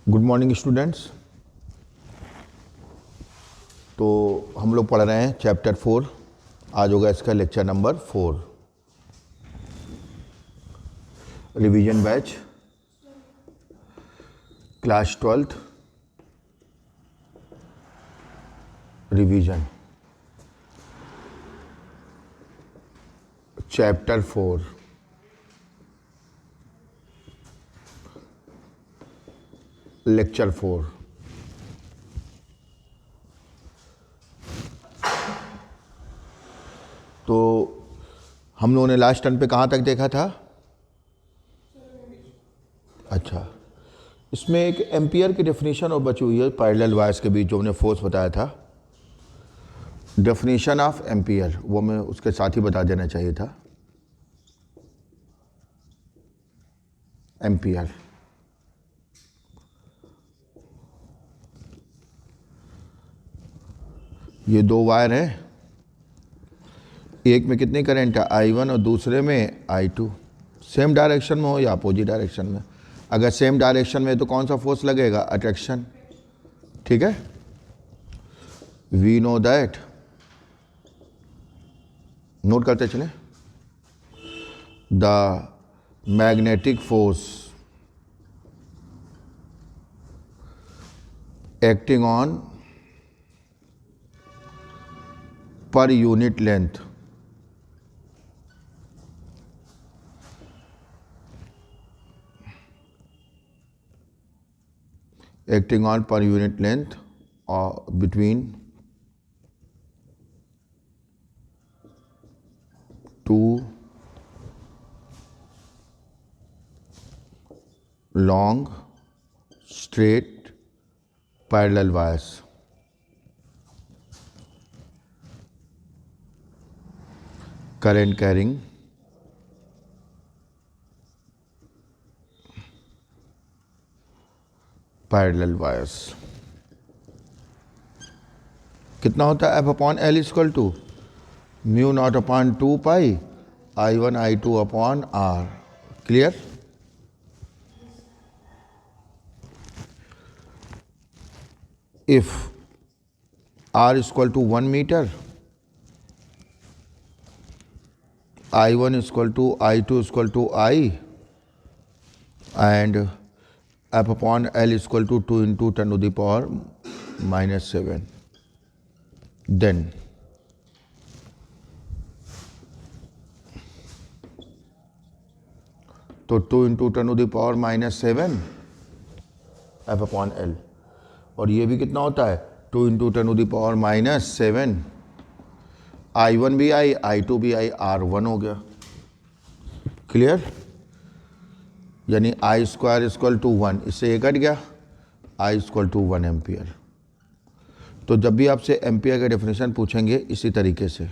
Good morning students. तो हम लोग पढ़ रहे हैं चैप्टर 4। आज होगा इसका lecture number 4। Revision batch class 12th revision chapter 4 lecture 4। तो हम लोगों ने लास्ट टर्न पे कहाँ तक देखा था? अच्छा, इसमें एक एम्पियर की डेफिनेशन और बची हुई है पैरेलल वायर्स के बीच, जो हमने फोर्स बताया था। डेफिनेशन ऑफ एम्पियर वो मैं उसके साथ ही बता देना चाहिए था। एम्पियर ये दो वायर हैं, एक में कितनी करंट है I1 और दूसरे में I2। सेम डायरेक्शन में हो या अपोजिट डायरेक्शन में। अगर सेम डायरेक्शन में तो कौन सा फोर्स लगेगा? अट्रैक्शन। ठीक है, वी नो दैट, नोट करते चले, the magnetic force acting on per unit length acting on per unit length or between two long straight parallel wires current carrying parallel wires। कितना होता है? F/L equal to mu naught upon 2 pi I1 I2 upon R। Clear? If R equal to 1 metre, I1 equal to I2 equal to I and F/L equal to 2 into 10 to the power -7, then तो 2 into 10 to the power -7 F/L, और ये भी कितना होता है? 2 into 10 to the power -7। I1 भी आई, I2 भी आई, R1 हो गया। क्लियर? यानी I स्क्वायर इक्वल टू 1, इससे ये कट गया, I इक्वल टू 1 एम्पियर। तो जब भी आपसे एम्पियर का डेफिनेशन पूछेंगे इसी तरीके से,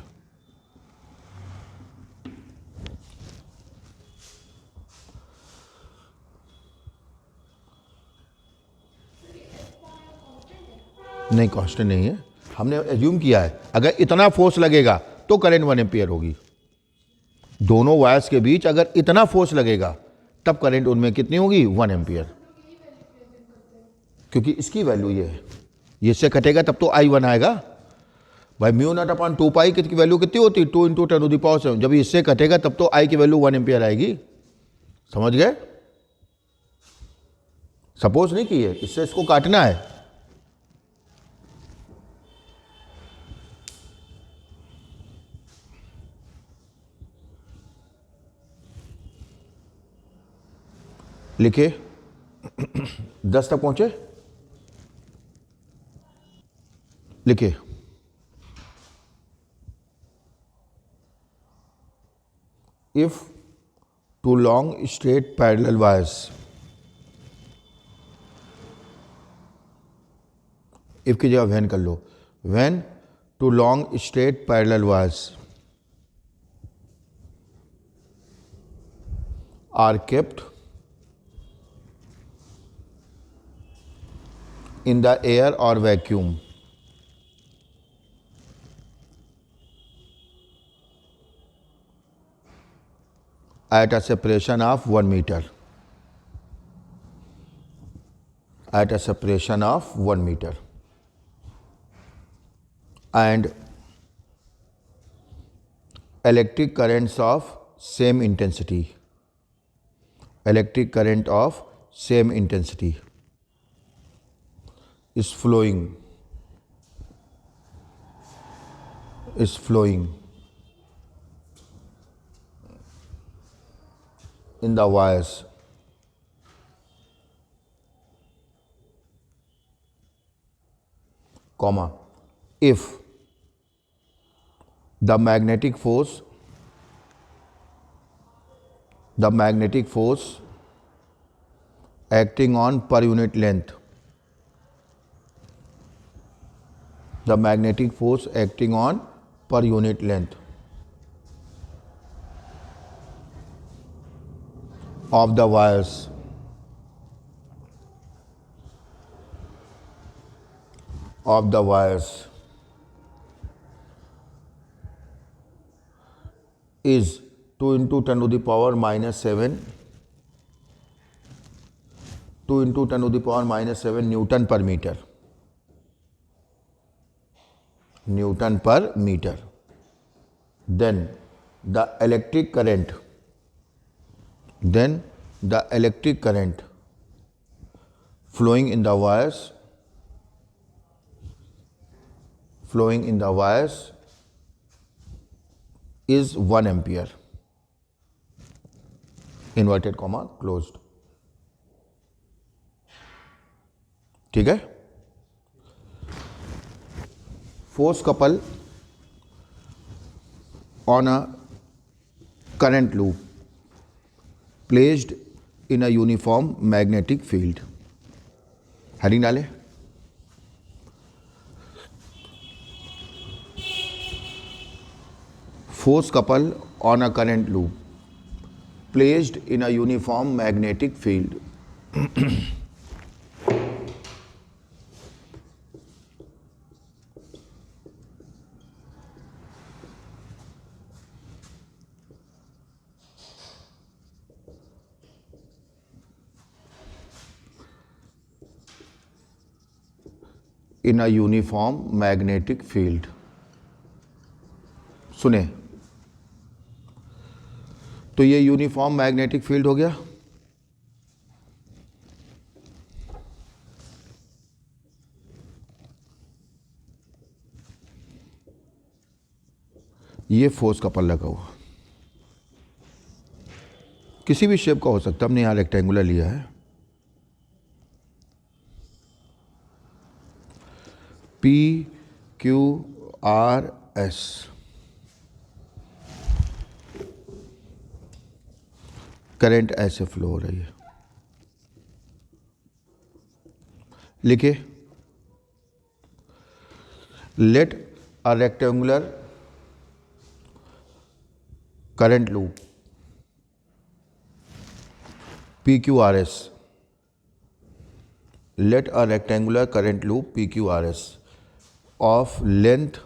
नहीं कांस्टेंट नहीं है, हमने एज्यूम किया है अगर इतना फोर्स लगेगा तो करंट 1 एम्पियर होगी। दोनों वायर्स के बीच अगर इतना फोर्स लगेगा तब करंट उनमें कितनी होगी? 1 एम्पियर। क्योंकि इसकी वैल्यू ये है, ये इससे कटेगा तब तो I1 आएगा भाई। म्यू नॉट अपॉन 2 पाई की वैल्यू कितनी होती है? 2 into 10 to the power 7। जब इससे कटेगा तब तो I की वैल्यू 1 एम्पियर आएगी। समझ गए? सपोज नहीं की है, इससे इसको काटना है। लिखे 10 तक पहुंचे? लिखे if two long straight parallel wires, if की जगह व्हेन कर लो, when two long straight parallel wires are kept in the air or vacuum, at a separation of 1 meter। at a separation of 1 meter, and electric currents of same intensity, electric current of same intensity is flowing in the wires, comma, if the magnetic force acting on per unit length, the magnetic force acting on per unit length of the wires is 2 into 10 to the power minus 7 Newton per meter. Then the electric current flowing in the wires is 1 ampere, inverted comma closed. ठीक है. Force couple on a current loop placed in a uniform magnetic field. Heading डाले. Force couple on a current loop placed in a uniform magnetic field. in a uniform magnetic field. सुने, तो ये uniform magnetic field हो गया. ये force couple लगा हुआ, किसी भी शेप का हो सकता है. हमने यहां रेक्टेंगुलर लिया है. P Q R S current ऐसे फ्लो हो रही है. लिखे, let a rectangular current loop PQRS, let a rectangular current loop PQRS of length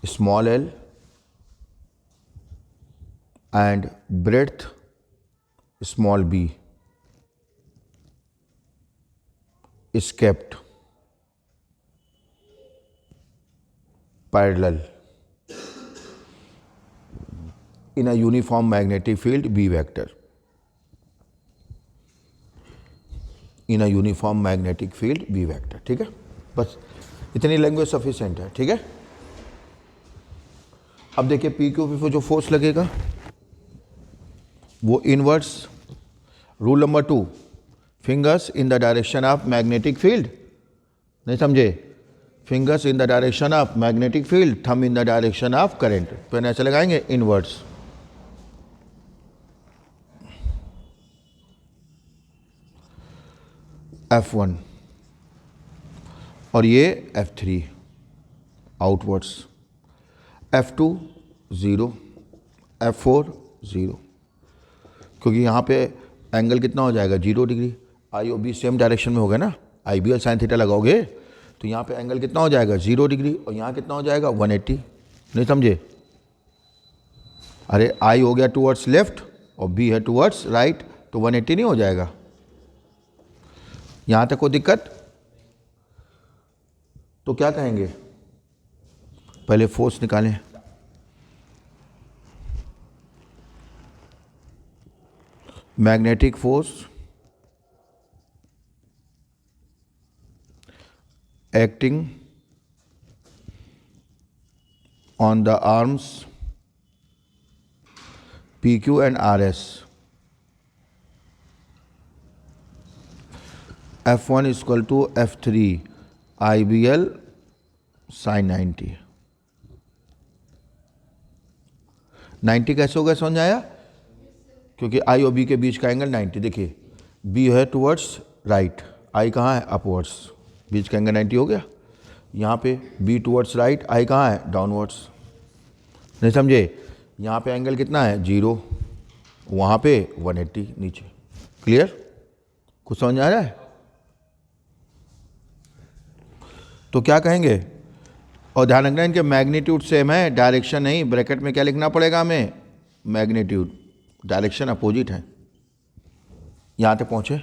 small l and breadth small b is kept parallel in a uniform magnetic field B vector. In a uniform magnetic field B vector. ठीक है, बस इतनी language sufficient है. ठीक है, अब देखिए P Q P पर जो फोर्स लगेगा वो inverse. Rule number 2, fingers in the direction of magnetic field. नहीं समझे? Fingers in the direction of magnetic field, thumb in the direction of current. Pen ऐसे लगाएंगे, इनवर्स. F1 और ये F3 आउटवर्ड्स. F2 0, F4 0, क्योंकि यहाँ पे एंगल कितना हो जाएगा 0 डिग्री. आई और बी सेम डायरेक्शन में होगा ना. आई बी और साइन थीटा लगाओगे तो यहाँ पे एंगल कितना हो जाएगा 0 डिग्री और यहाँ कितना हो जाएगा 180. नहीं समझे? अरे आई हो गया टूवर्ड्स लेफ्ट और बी है टूवर्ड्स राइट, तो 180 नहीं हो जाएगा. यहां तक कोई दिक्कत? तो क्या कहेंगे, पहले फोर्स निकालें। Magnetic force acting on the arms PQ and RS, F1 is equal to F3 IBL sin 90। 90 कैसे हो गया, समझ आया? क्योंकि I और B के बीच का एंगल 90। देखिए B है टुवर्ड्स राइट, I कहाँ है अपवर्ड्स, बीच का एंगल 90 हो गया। यहाँ पे B टुवर्ड्स राइट, I कहाँ है डाउनवर्ड्स। नहीं समझे? यहाँ पे एंगल कितना है 0, वहाँ पे 180 नीचे। क्लियर? कुछ समझ आ रहा है? तो क्या कहेंगे, और ध्यान रखना इनके मैग्नीट्यूड सेम है, डायरेक्शन नहीं। ब्रैकेट में क्या लिखना पड़ेगा हमें, मैग्नीट्यूड, डायरेक्शन अपोजिट है। यहाँ तक पहुँचे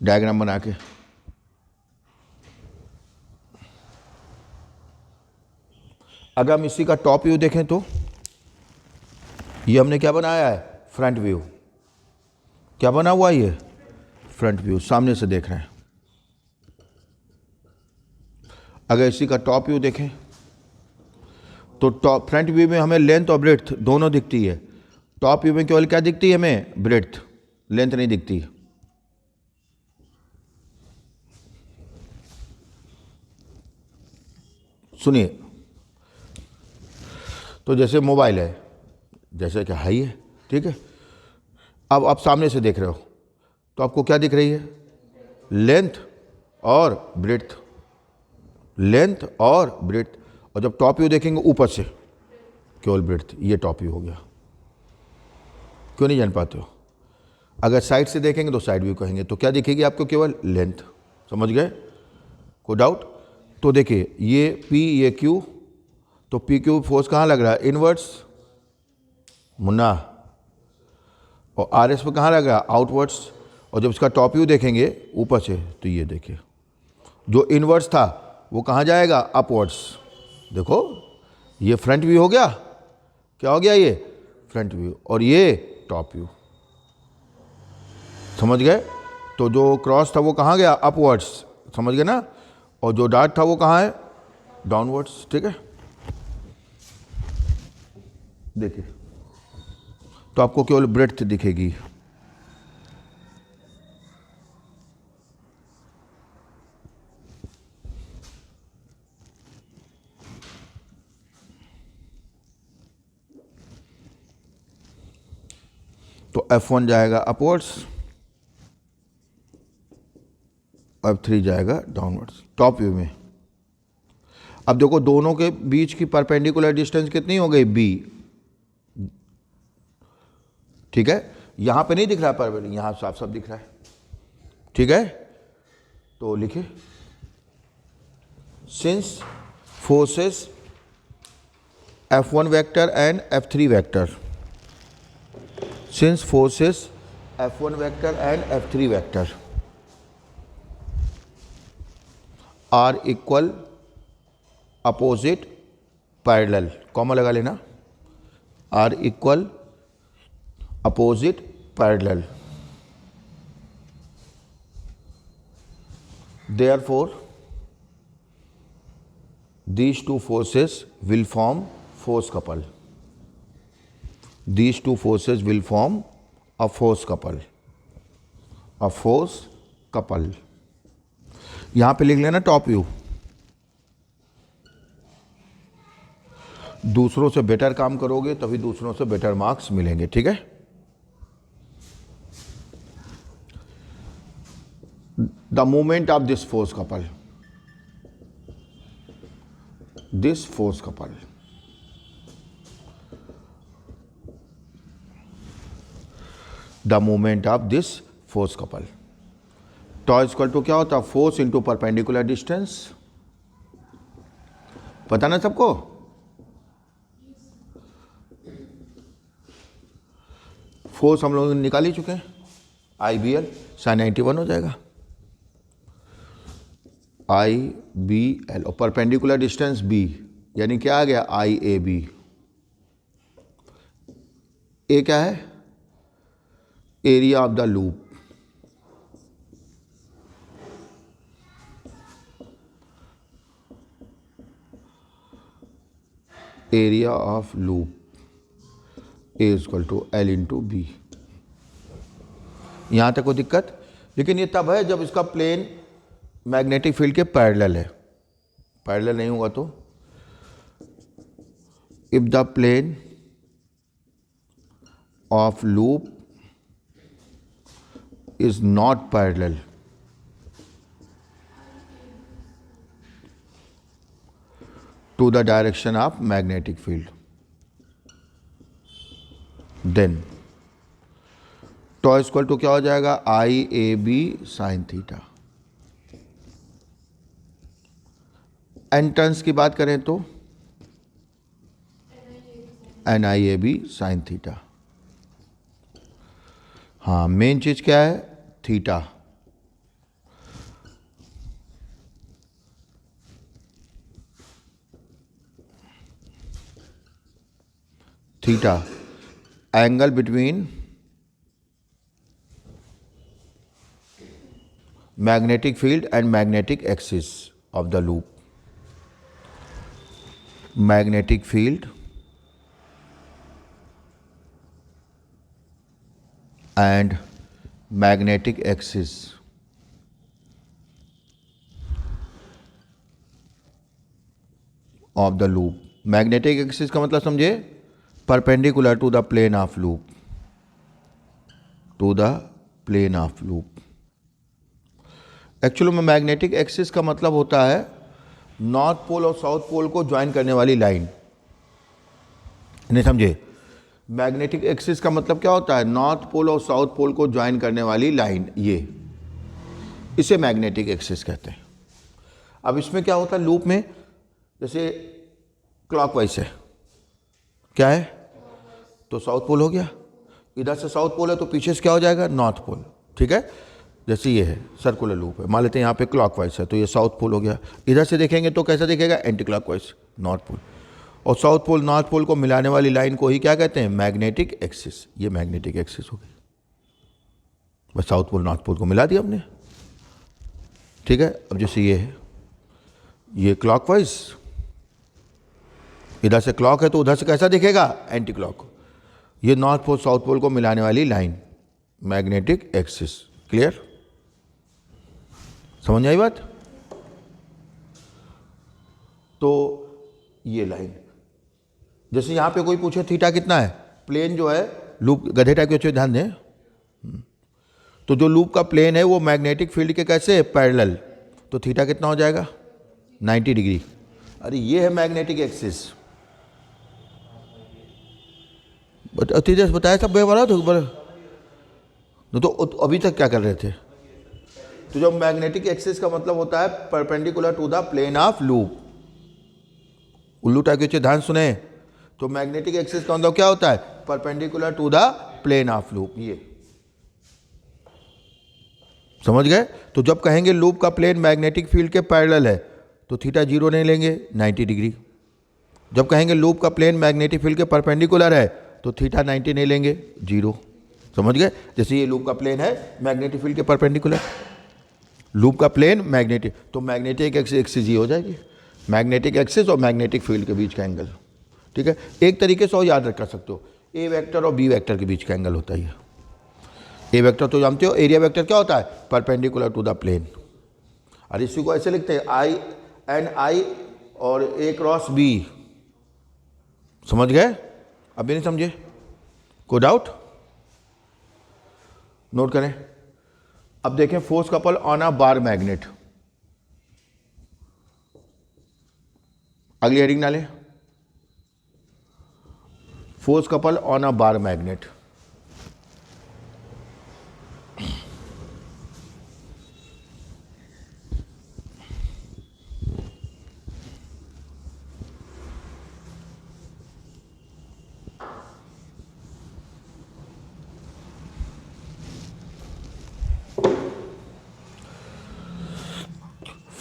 डायग्राम बना के। अगर हम इसी का टॉप व्यू देखें तो ये हमने क्या बनाया है, फ्रंट व्यू। क्या बना हुआ है ये, फ्रंट व्यू, सामने से देख रहे हैं। अगर इसी का टॉप व्यू देखें तो टॉप फ्रंट व्यू में हमें लेंथ और ब्रेड्थ दोनों दिखती है। टॉप व्यू में केवल क्या दिखती है हमें, ब्रेड्थ, लेंथ नहीं दिखती। सुनिए, तो जैसे मोबाइल है, जैसे कि हाई है, ठीक है। अब आप सामने से देख रहे हो तो आपको क्या दिख रही है, लेंथ और ब्रेड्थ, लेंथ और ब्रेड्थ। और जब टॉप व्यू देखेंगे ऊपर से केवल ब्रेड्थ, ये टॉप व्यू हो गया। क्यों नहीं जान पाते हो? अगर साइड से देखेंगे तो साइड व्यू कहेंगे, तो क्या दिखेगी आपको, केवल लेंथ। समझ गए? कोई डाउट? तो देखिए ये P ये Q, तो PQ फोर्स कहाँ लग रहा है, इनवर्ड्स मुन्ना, और RS पे कहाँ लग रहा है, आउटवर्ड्स। और जब इसका टॉप व्यू देखेंगे ऊपर से तो ये देखिए जो इनवर्ड्स था वो कहाँ जाएगा, अपवर्ड्स। देखो ये फ्रंट व्यू हो गया, क्या हो गया, ये फ्रंट व्यू, और ये टॉप व्यू। समझ गए? तो जो क्रॉस था वो कहाँ गया, अपवर्ड्स, समझ गए ना, और जो डॉट था वो कहाँ है, डाउनवर्ड्स। ठीक है, देखिए तो आपको केवल ब्रेड्थ दिखेगी। तो F1 जाएगा अपवर्ड्स, F3 जाएगा डाउनवर्ड्स टॉप व्यू में। अब देखो दोनों के बीच की परपेंडिकुलर डिस्टेंस कितनी हो गई, B। ठीक है, यहां पे नहीं दिख रहा है पर यहां साफ साफ दिख रहा है। ठीक है, तो लिखिए, since forces F1 vector and F3 vector, since forces F1 vector and F3 vector are equal, opposite, parallel, comma लगा लेना, are equal, opposite, parallel, therefore these two forces will form force couple. These two forces will form a force couple. A force couple. यहां पे लिख लेना top view. दूसरों से better काम करोगे तभी दूसरों से बेटर मार्क्स मिलेंगे। ठीक है, the movement of this force couple, this force couple, the movement of this force couple. Tau equal to क्या होता है, फोर्स इंटू परपेंडिकुलर डिस्टेंस। पता ना सबको? फोर्स हम लोग निकाल ही चुके हैं। IBL sin 91 हो जाएगा, IBL, और परपेंडिकुलर डिस्टेंस B, यानी क्या आ गया IAB। ए क्या है, area of the loop, area of loop A equal to L into B. यहाँ तक कोई दिक्कत? लेकिन ये तब है जब इसका प्लेन मैग्नेटिक फील्ड के पैरेलल है, पैरेलल नहीं होगा तो if the plane of loop is not parallel to the direction of magnetic field, then tau equal to क्या हो जाएगा IAB sin theta. N turns की बात करें तो NIAB sin थीटा। हाँ, मेन चीज क्या है, theta. Theta angle between magnetic field and magnetic axis of the loop, magnetic field and magnetic axis of the loop। Magnetic axis का मतलब समझे, perpendicular to the plane of loop, to the plane of loop. Actually में magnetic axis का मतलब होता है north pole और south pole को ज्वाइन करने वाली लाइन, नहीं समझे? मैग्नेटिक एक्सिस का मतलब क्या होता है, नॉर्थ पोल और साउथ पोल को ज्वाइन करने वाली लाइन, ये इसे मैग्नेटिक एक्सिस कहते हैं। अब इसमें क्या होता है लूप में, जैसे क्लॉकवाइज है, क्या है तो साउथ पोल हो गया, इधर से साउथ पोल है तो पीछे से क्या हो जाएगा नॉर्थ पोल, ठीक है। जैसे ये है सर्कुलर लूप है, मान लेते हैं यहाँ पे क्लॉकवाइज है तो ये साउथ पोल हो गया, इधर से देखेंगे तो कैसा दिखेगा एंटी क्लॉकवाइज नॉर्थ पोल, और साउथ पोल नॉर्थ पोल को मिलाने वाली लाइन को ही क्या कहते हैं मैग्नेटिक एक्सिस। ये मैग्नेटिक एक्सिस हो गई, बस साउथ पोल नॉर्थ पोल को मिला दिया हमने, ठीक है। अब जैसे ये है, ये क्लॉकवाइज, इधर से क्लॉक है तो उधर से कैसा दिखेगा एंटी क्लॉक, ये नॉर्थ पोल साउथ पोल को मिलाने वाली लाइन मैग्नेटिक एक्सिस। क्लियर, समझ आई बात? तो ये लाइन, जैसे यहां पे कोई पूछे थीटा कितना है, प्लेन जो है लूप, गधे टाइप के, ध्यान दें, तो जो लूप का प्लेन है वो मैग्नेटिक फील्ड के कैसे पैरेलल, तो थीटा कितना हो जाएगा 90 डिग्री। अरे ये है मैग्नेटिक एक्सिस, तेजस बताया सब वाला तो अभी तक क्या कर रहे थे? तो जब मैग्नेटिक एक्सिस का मतलब होता है perpendicular to the plane of loop, उल्लू टाइप के ध्यान सुने, तो मैग्नेटिक एक्सिस का मतलब क्या होता है perpendicular to the plane of loop, ये समझ गए। तो जब कहेंगे लूप का प्लेन मैग्नेटिक फील्ड के पैरेलल है तो थीटा 0 नहीं लेंगे 90 डिग्री। जब कहेंगे लूप का प्लेन मैग्नेटिक फील्ड के परपेंडिकुलर है तो थीटा 90 नहीं लेंगे 0। समझ गए? जैसे ये लूप का प्लेन है मैग्नेटिक फील्ड के परपेंडिकुलर, लूप का प्लेन मैग्नेटिक, तो मैग्नेटिक एक्सिस ये हो जाएगी, मैग्नेटिक एक्सिस और मैग्नेटिक फील्ड के बीच का एंगल, ठीक है। एक तरीके से और याद रख सकते हो, ए वेक्टर और बी वेक्टर के बीच का एंगल होता है। ए वेक्टर तो जानते हो, एरिया वेक्टर क्या होता है परपेंडिकुलर टू द प्लेन। और इसी को ऐसे लिखते हैं आई एंड आई और ए क्रॉस बी। समझ गए? अभी नहीं समझे? कोई डाउट? नोट करें। अब देखें force couple on a bar magnet, अगली हेडिंग डालें, force couple on a bar magnet.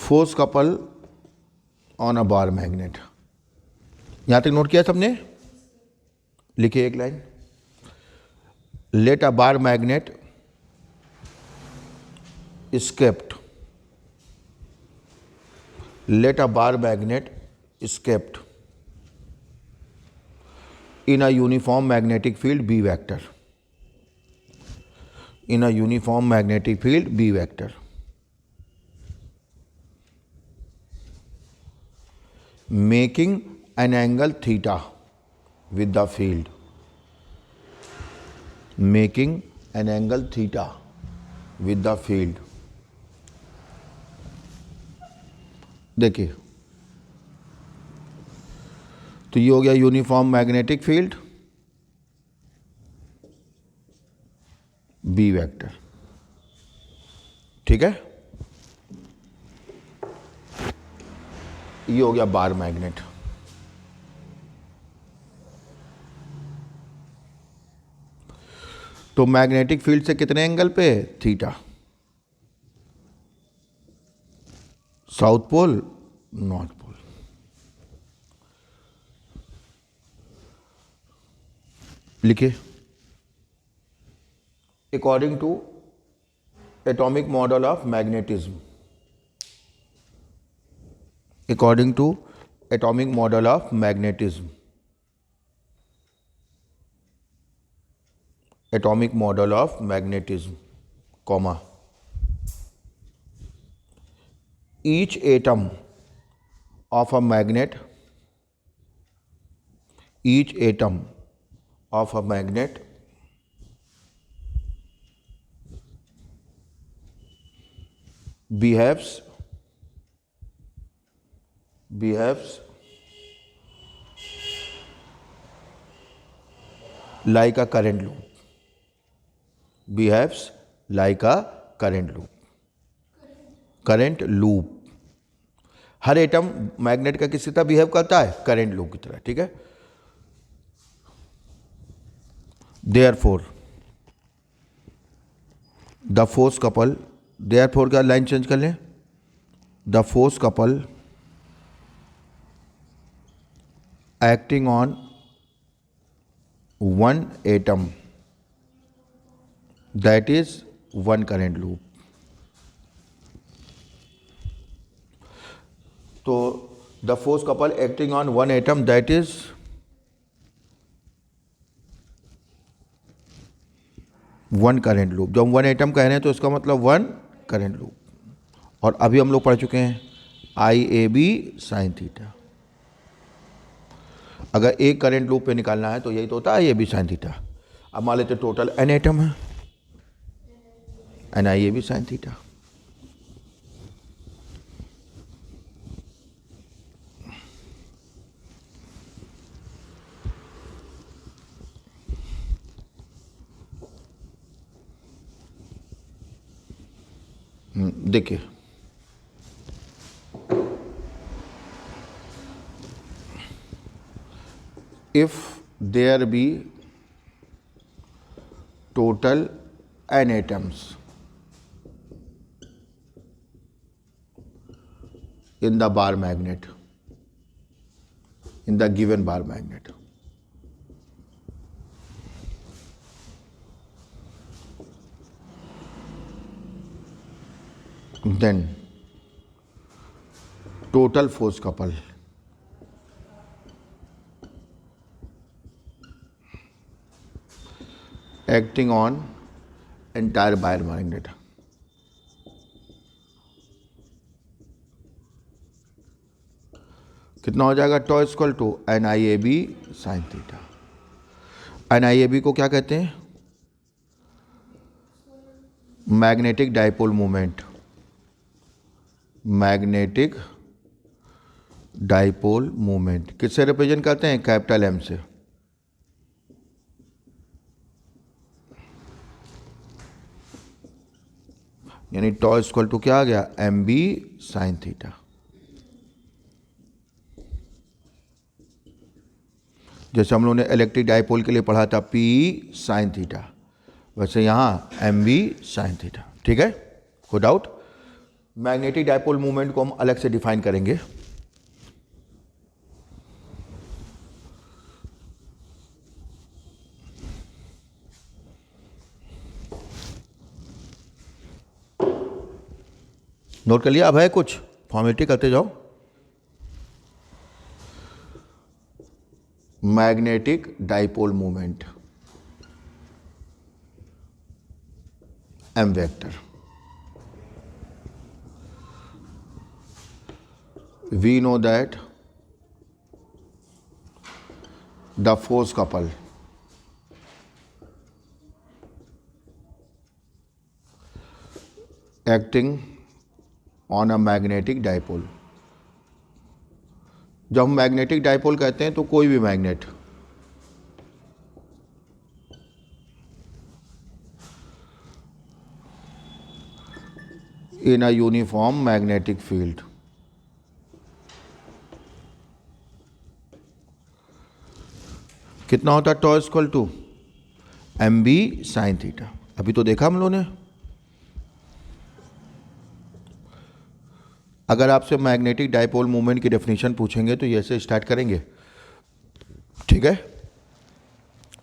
Force couple on a bar magnet. यहां तक नोट किया सबने? लिखिए एक line. Let a bar magnet is kept, let a bar magnet is kept in a uniform magnetic field B vector, in a uniform magnetic field B vector, making an angle theta with the field, making an angle theta with the field। देखिए, तो ये हो गया uniform magnetic field B vector, ठीक है। ये हो गया बार मैग्नेट। तो मैग्नेटिक फील्ड से कितने एंगल पे? Theta. South pole, north pole. लिखिए। According to atomic model of magnetism, according to atomic model of magnetism, atomic model of magnetism, comma, each atom of a magnet, each atom of a magnet behaves like a current loop, behaves like a current loop, current loop. Her atom magnet का किस तरह behave करता है? Current loop की तरह, ठीक है। Therefore the force couple, therefore का लाइन चेंज कर लें, the force couple acting on one atom that is one current loop. तो the force couple acting on one atom that is one current loop. जब हम one atom कह रहे हैं तो इसका मतलब वन करंट लूप। और अभी हम लोग पढ़ चुके हैं IAB साइन थीटा। अगर एक करंट लूप पे निकालना है तो यही तो होता है IAB साइन थीटा। अब मान लेते टोटल n एटम है, एन IAB साइन थीटा। देखिए, if there be total n atoms in the bar magnet, in the given bar magnet, then total force couple acting on entire bar magnet कितना हो जाएगा? Tau equal to NIAB sine theta. NIAB को क्या कहते हैं? Magnetic dipole moment, magnetic dipole moment किससे represent करते हैं? कैपिटल M से। यानी टॉ इक्वल टू क्या आ गया? MB sine theta. जैसे हम लोगों ने इलेक्ट्रिक डाइपोल के लिए पढ़ा था P साइन थीटा, वैसे यहाँ MB साइन थीटा, ठीक है। कोई डाउट? मैग्नेटिक डायपोल मूवमेंट को हम अलग से डिफाइन करेंगे। नोट कर लिया? अब है कुछ फॉर्मेलिटी करते जाओ। Magnetic dipole movement M vector, we know that the force couple acting on a magnetic dipole। जब हम मैग्नेटिक डायपोल कहते हैं तो कोई भी magnet in a uniform magnetic field, कितना होता है tau equal to M B sine theta. अभी तो देखा हम लोगों ने। अगर आपसे मैग्नेटिक डायपोल मूवमेंट की डेफिनेशन पूछेंगे तो ये ऐसे स्टार्ट करेंगे, ठीक है?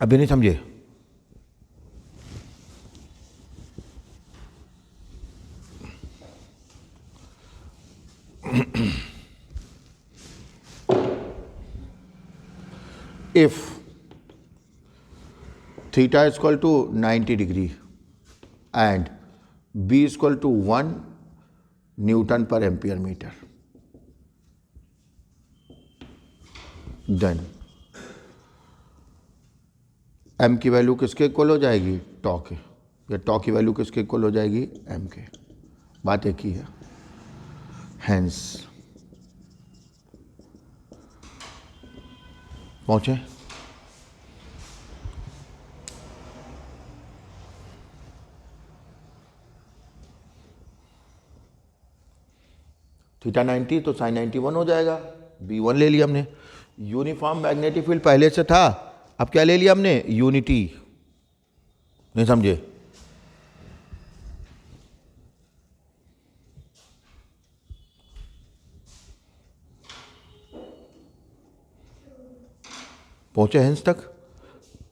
अभी नहीं समझे? if theta is equal to 90 degree and b is equal to 1 Newton per ampere meter, then m की वैल्यू किसके इक्वल हो जाएगी? टॉ के। या टॉ की वैल्यू किसके इक्वल हो जाएगी? m के। बात एक ही है। हैंस पहुंचे? थीटा 90 तो साइन 91 हो जाएगा। B1 ले लिया हमने। यूनिफॉर्म मैग्नेटिक फील्ड पहले से था, अब क्या ले लिया हमने? यूनिटी। नहीं समझे? पहुंचे हेंस तक?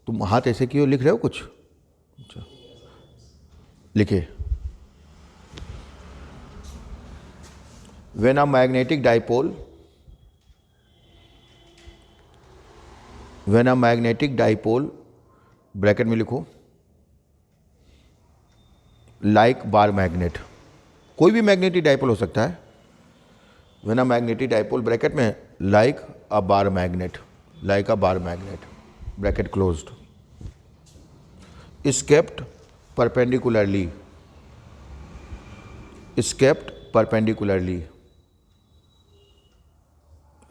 तुम हाथ ऐसे किए लिख रहे हो कुछ? अच्छा लिखे। When a magnetic dipole bracket में लिखो लाइक बार मैग्नेट, कोई भी मैग्नेटिक डायपोल हो सकता है। When a magnetic dipole bracket में like a bar magnet, bracket closed, is kept perpendicularly,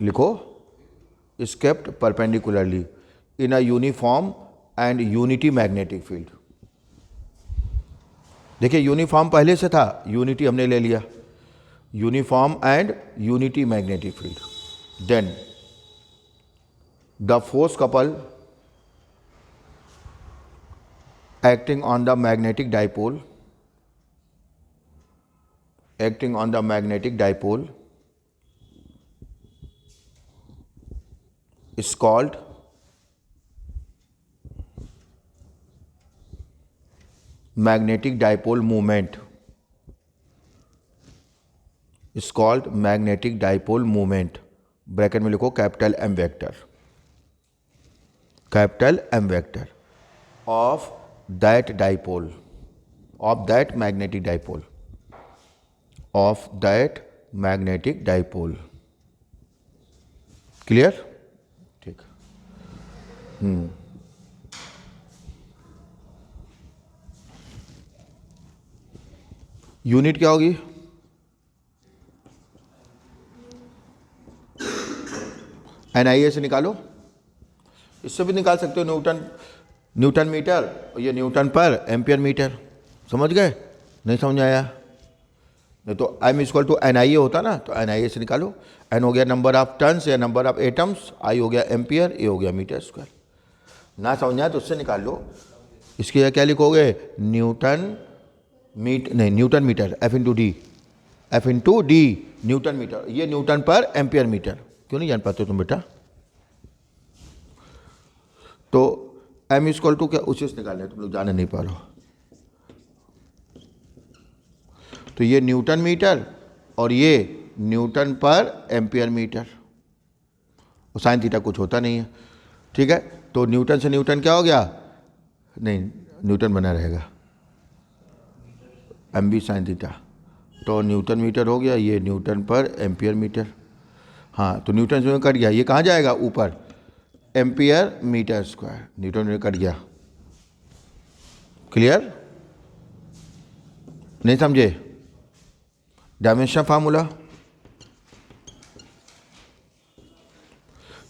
लिखो is kept perpendicularly in a uniform and unity magnetic field। देखिए यूनिफॉर्म पहले से था, यूनिटी हमने ले लिया। Uniform and unity magnetic field, then the force couple acting on the magnetic dipole is called magnetic dipole moment, bracket में लिखो capital M vector of that magnetic dipole, clear? ठीक। यूनिट क्या होगी? NIA से निकालो, इससे भी निकाल सकते हो। न्यूटन मीटर, ये न्यूटन पर एम्पियर मीटर। समझ गए? नहीं समझ आया? नहीं तो M इक्वल टू NIA होता ना, तो NIA से निकालो। N हो गया नंबर ऑफ टन्स या नंबर ऑफ एटम्स, I हो गया एम्पियर, A हो गया मीटर स्क्वायर। ना समझ आया तो उससे निकाल लो। इसके क्या लिखोगे? Newton metre F into D, F into D newton metre, ये न्यूटन पर एम्पियर मीटर। क्यों नहीं जान पाते तुम बेटा? तो M इक्वल टू क्या उसी से निकालने, तुम लोग जाने नहीं पा रहे हो। तो ये न्यूटन मीटर और ये न्यूटन पर एम्पियर मीटर, और साइन थीटा कुछ होता नहीं है, ठीक है। तो न्यूटन से न्यूटन क्या हो गया? नहीं, न्यूटन बना रहेगा, एम बी साइन थीटा, तो न्यूटन मीटर हो गया, ये न्यूटन पर एम्पियर मीटर। हाँ, तो न्यूटन से कट गया, ये कहाँ जाएगा? ऊपर, एम्पियर मीटर स्क्वायर, न्यूटन में कट गया। क्लियर? नहीं समझे? डायमेंशन फार्मूला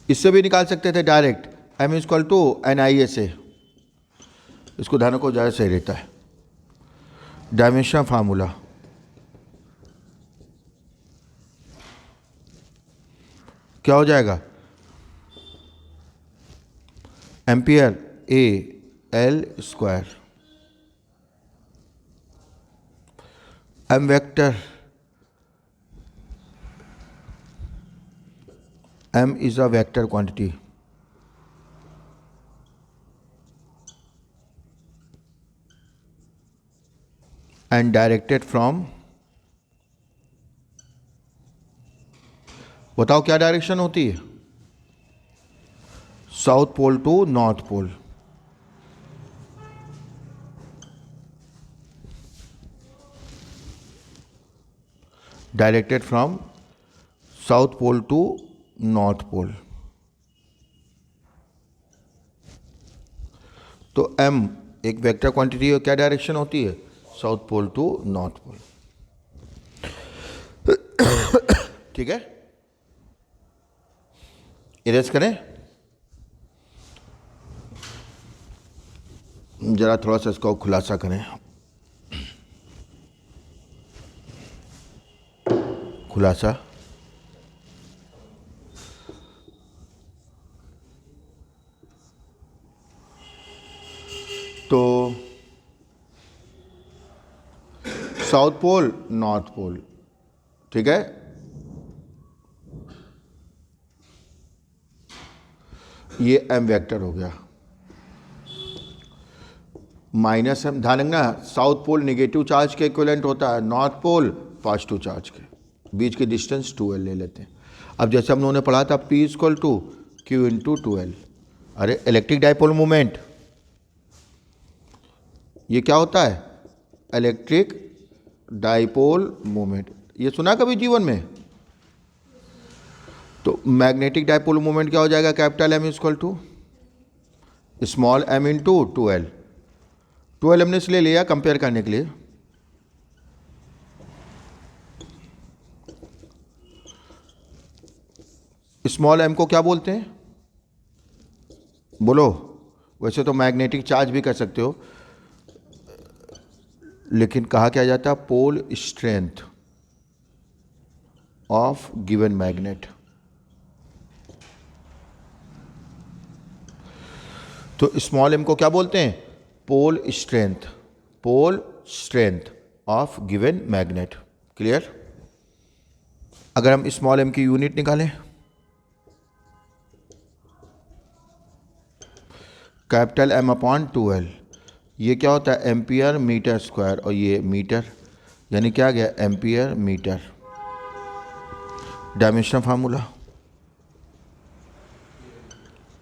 इससे भी निकाल सकते थे direct, M equal to NIA से, इसको ध्यान को ज़्यादा सही रहता है। डायमेंशन फार्मूला क्या हो जाएगा? Ampere A L square, M vector, M is a vector quantity, and directed from, बताओ क्या डायरेक्शन होती है? South pole to north pole. Directed from south pole to north pole. तो M एक वेक्टर क्वांटिटी है, क्या डायरेक्शन होती है? South pole to north pole. ठीक है, इरेज करें जरा, थोड़ा सा इसका खुलासा करें। खुलासा, तो साउथ पोल नॉर्थ पोल, ठीक है। ये M वेक्टर हो गया, माइनस M, ध्यान रखना साउथ पोल नेगेटिव चार्ज के इक्विवेलेंट होता है, नॉर्थ पोल पॉजिटिव चार्ज के, बीच के डिस्टेंस 2L ले लेते हैं। अब जैसे हम लोगों ने पढ़ा था P equal to Q into 2L। अरे इलेक्ट्रिक डाइपोल मोमेंट, ये क्या होता है? इलेक्ट्रिक डाइपोल मोमेंट, ये सुना कभी जीवन में? तो मैग्नेटिक डाइपोल मोमेंट क्या हो जाएगा? Capital M equal to small m into 2L। 2L हमने इसलिए लिया कंपेयर करने के लिए, स्मॉल m को क्या बोलते हैं? बोलो। वैसे तो मैग्नेटिक चार्ज भी कर सकते हो, लेकिन कहा क्या जाता है? Pole strength of given magnet. तो स्मॉल m को क्या बोलते हैं? Pole strength, pole strength of given magnet. Clear? अगर हम स्मॉल m की यूनिट निकालें, कैपिटल M अपॉन 2L, ये क्या होता है? एम्पियर मीटर स्क्वायर, और ये मीटर, यानी क्या आ गया? Ampere metre. Dimension formula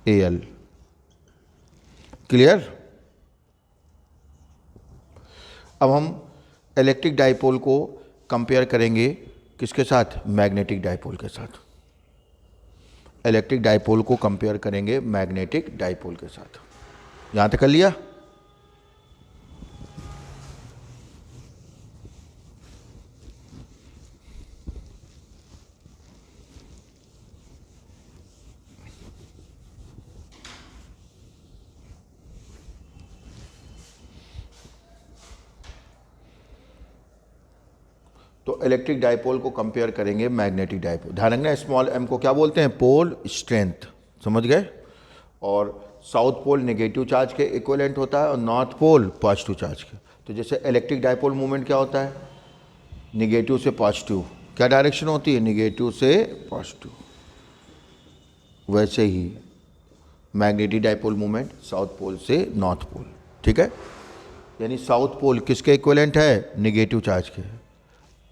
AL। Clear? अब हम इलेक्ट्रिक डाइपोल को कंपेयर करेंगे किसके साथ? मैग्नेटिक डाइपोल के साथ। इलेक्ट्रिक डाइपोल को कंपेयर करेंगे मैग्नेटिक डाइपोल के साथ। यहां तक कर लिया? तो इलेक्ट्रिक डाइपोल को कंपेयर करेंगे मैग्नेटिक डाइपोल। ध्यान रखना स्मॉल m को क्या बोलते हैं? पोल स्ट्रेंथ, समझ गए? और साउथ पोल नेगेटिव चार्ज के इक्विवेलेंट होता है और नॉर्थ पोल पॉजिटिव चार्ज के। तो जैसे इलेक्ट्रिक डाइपोल मूवमेंट क्या होता है? निगेटिव से पॉजिटिव क्या डायरेक्शन होती है, निगेटिव से पॉजिटिव। वैसे ही magnetic dipole moment south pole से नॉर्थ पोल, ठीक है। यानी साउथ पोल किसके इक्विवेलेंट है, निगेटिव चार्ज के।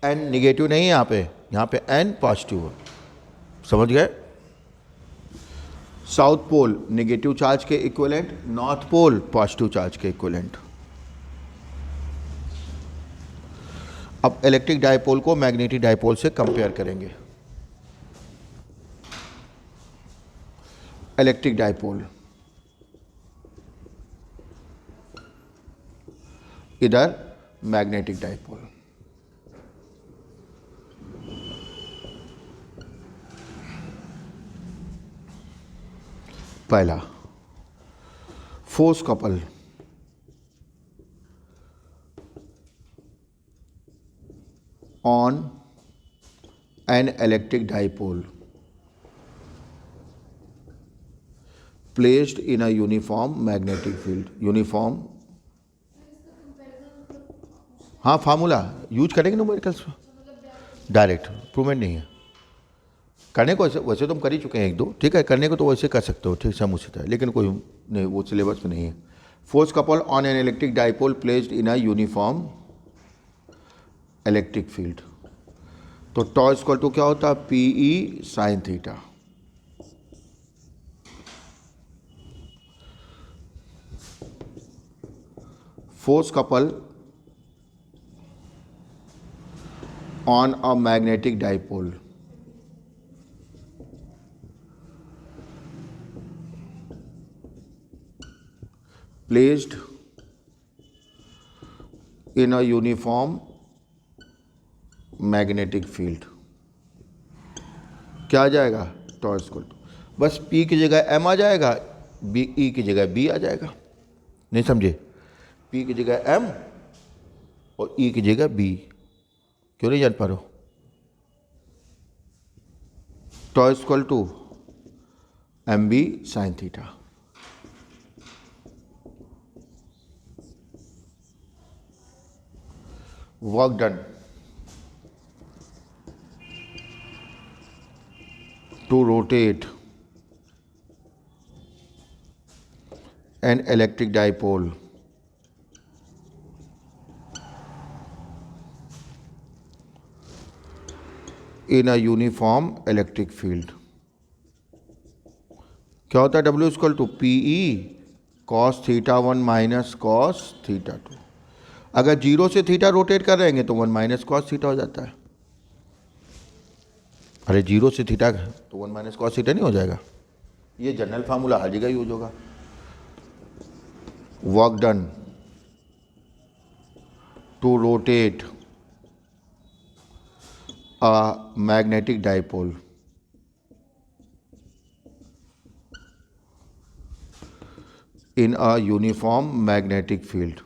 एन निगेटिव नहीं है यहाँ पे एन पॉजिटिव है, समझ गए। साउथ पोल निगेटिव चार्ज के equivalent, north pole positive charge के इक्विवेलेंट। अब इलेक्ट्रिक डाइपोल को मैग्नेटिक डाइपोल से कंपेयर करेंगे। इलेक्ट्रिक डाइपोल, इधर मैग्नेटिक डाइपोल। पहला, force couple on an electric dipole placed in a uniform magnetic field. Uniform, हाँ formula use करेंगे न्यूमेरिकल्स में, डायरेक्ट प्रूवमेंट नहीं है। करने को वैसे तो हम कर ही चुके हैं एक दो, ठीक है, करने को तो वैसे कर सकते हो, ठीक समुचित है, लेकिन कोई नहीं, वो सिलेबस में नहीं है। Force couple on an electric dipole placed in a uniform electric field. तो टॉ इक्वल टू क्या होता है, PE sine theta. Force couple on a magnetic dipole placed in a uniform magnetic field. क्या आ जाएगा, टॉ इक्वल टू, बस P की जगह M आ जाएगा, बी ई की जगह B आ जाएगा। नहीं समझे, P की जगह M और E की जगह B। क्यों नहीं जान पा रहे हो, tau equal to MB sine theta. Work done to rotate an electric dipole in a uniform electric field। क्या होता है, W equal to PE cos theta 1 minus cos theta 2। अगर जीरो से थीटा रोटेट कर रहेंगे तो 1 माइनस cos थीटा हो जाता है। अरे जीरो से थीटा तो 1 माइनस cos थीटा नहीं हो जाएगा, ये जनरल फार्मूला हर जगह यूज होगा। Work done to rotate a magnetic dipole in a uniform magnetic field.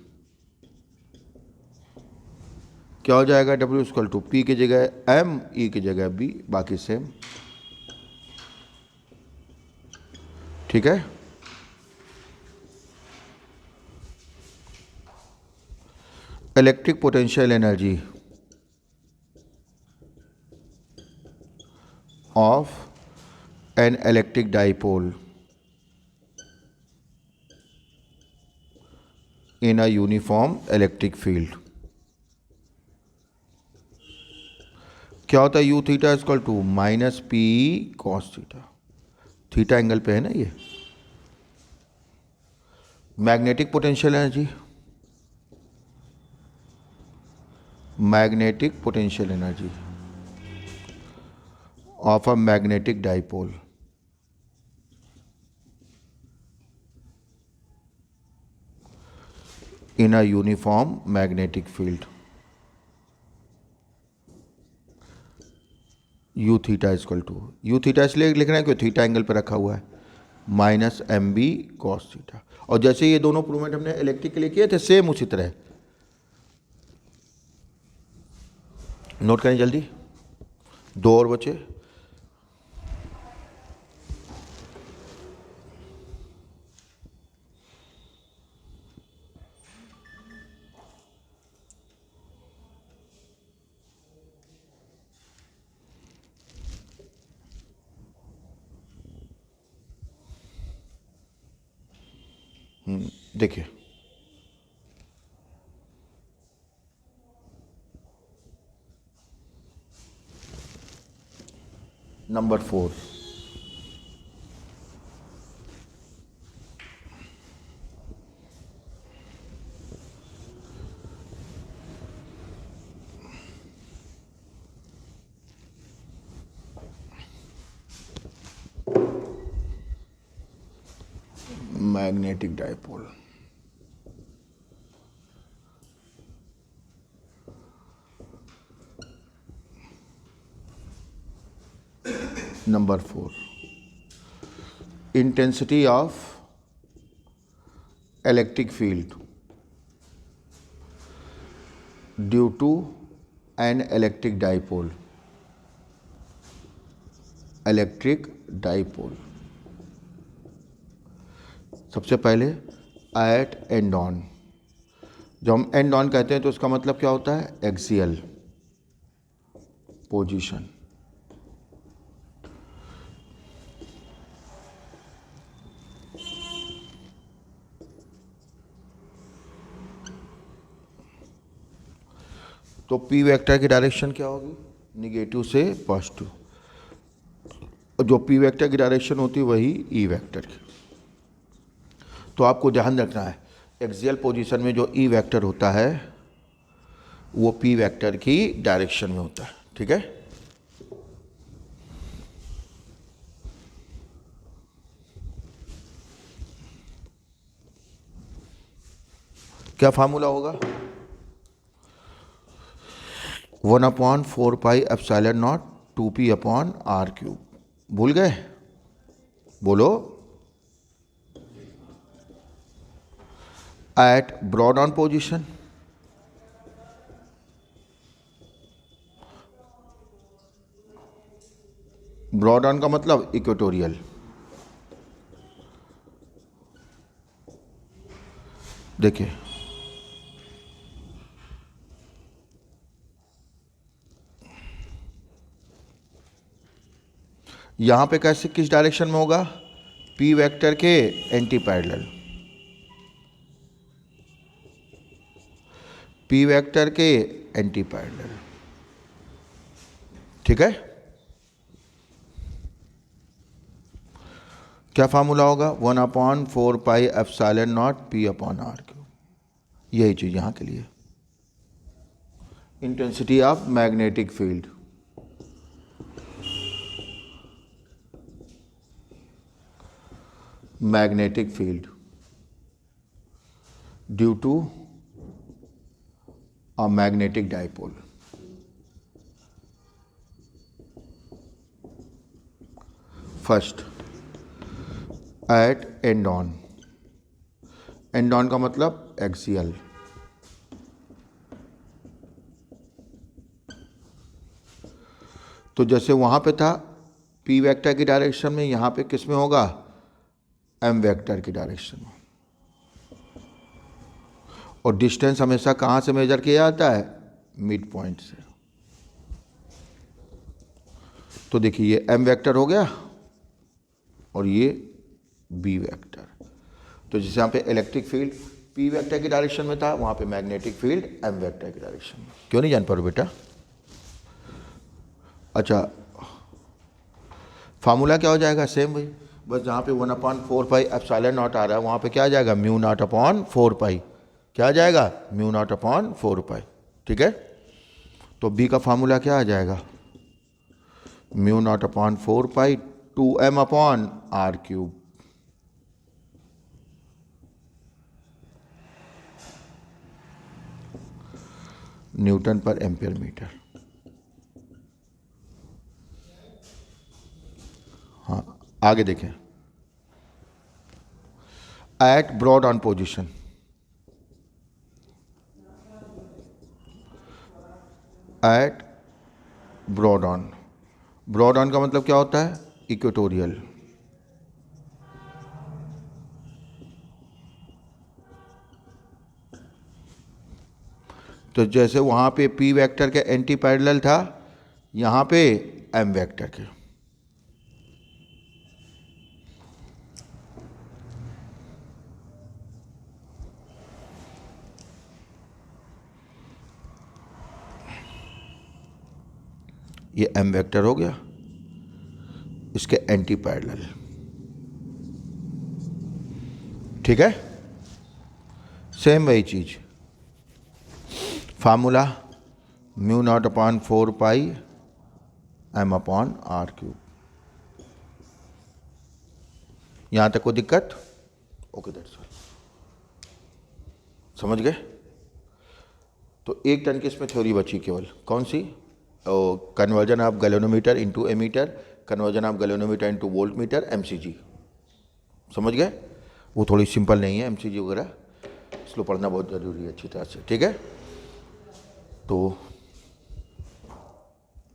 क्या हो जाएगा, W इक्वल टू P की जगह M, E की जगह B, बाकी सेम, ठीक है। Electric potential energy of an electric dipole in a uniform electric field. क्या होता है, U theta equal to minus P cos theta. Theta angle पे है ना ये। Magnetic potential energy, magnetic potential energy of a magnetic dipole in a uniform magnetic field. U theta equal to, U theta इसलिए लिख रहे हैं क्योंकि theta angle पर रखा हुआ है, minus M B cos theta. और जैसे ये दोनों प्रूवमेंट हमने इलेक्ट्रिक के लिए किए थे, सेम उसी तरह। नोट करें जल्दी, दो और बचे। देखिए number 4, magnetic dipole. Number 4, intensity of electric field due to an electric dipole. Electric dipole सबसे पहले एट एंड ऑन। जब हम एंड ऑन कहते हैं तो उसका मतलब क्या होता है? Axial position. तो पी वेक्टर की डायरेक्शन क्या होगी? निगेटिव से पॉजिटिव। और जो पी वेक्टर की डायरेक्शन होती है वही ई वेक्टर की। तो आपको ध्यान रखना है एक्सियल पोजीशन में जो ई वेक्टर होता है वो पी वेक्टर की डायरेक्शन में होता है। ठीक है, क्या फार्मूला होगा? 1/4πε0 2p/r³। भूल गए? बोलो। At broad on position, broad on का मतलब इक्वेटोरियल। देखिए यहां पे कैसे, किस डायरेक्शन में होगा? पी वेक्टर के एंटी पैरेलल, पी वेक्टर के एंटी पैरेलल। ठीक है, क्या फार्मूला होगा? 1/4πε0 p/r³। यही चीज यहां के लिए intensity of magnetic field. Magnetic field due to a magnetic dipole. First at end on. End on का मतलब एक्सियल। तो जैसे वहां पे था पी वेक्टर की डायरेक्शन में, यहां पे किस में होगा? एम वेक्टर की डायरेक्शन में। और डिस्टेंस हमेशा कहां से मेजर किया जाता है? मिड पॉइंट से। तो देखिए ये एम वेक्टर हो गया और ये बी वेक्टर। तो जैसे यहाँ पे इलेक्ट्रिक फील्ड पी वेक्टर की डायरेक्शन में था, वहां पे मैग्नेटिक फील्ड एम वेक्टर की डायरेक्शन में। क्यों नहीं जान पा रहे बेटा? अच्छा, फार्मूला क्या हो जाएगा? सेम भाई, बस जहाँ पे 1/4πε0 आ रहा है वहाँ पे क्या आ जाएगा? μ0/4π। क्या आ जाएगा? μ0/4π। ठीक है, तो बी का फार्मूला क्या आ जाएगा? μ0/4π 2m/r³। न्यूटन पर एम्पियर मीटर। हाँ, आगे देखें। At broad on position, at broad on. Broad on का मतलब क्या होता है? इक्वेटोरियल। तो जैसे वहां पे पी वेक्टर के एंटी पैरेलल था, यहां पे एम वेक्टर के। ये m वेक्टर हो गया, इसके एंटी पैरेलल, ठीक है। सेम वही चीज, formula mu naught upon 4 pi m upon R cube. यहां तक कोई दिक्कत? ओके, दैट्स ऑल, समझ गए। तो एक टन की इसमें थ्योरी बची केवल, कौन सी? Conversion of galvanometer into ammeter, conversion of galvanometer into voltmeter, MCG, समझ गए। वो थोड़ी सिंपल नहीं है एमसीजी वगैरह, इसको पढ़ना बहुत ज़रूरी है अच्छी तरह से, ठीक है। तो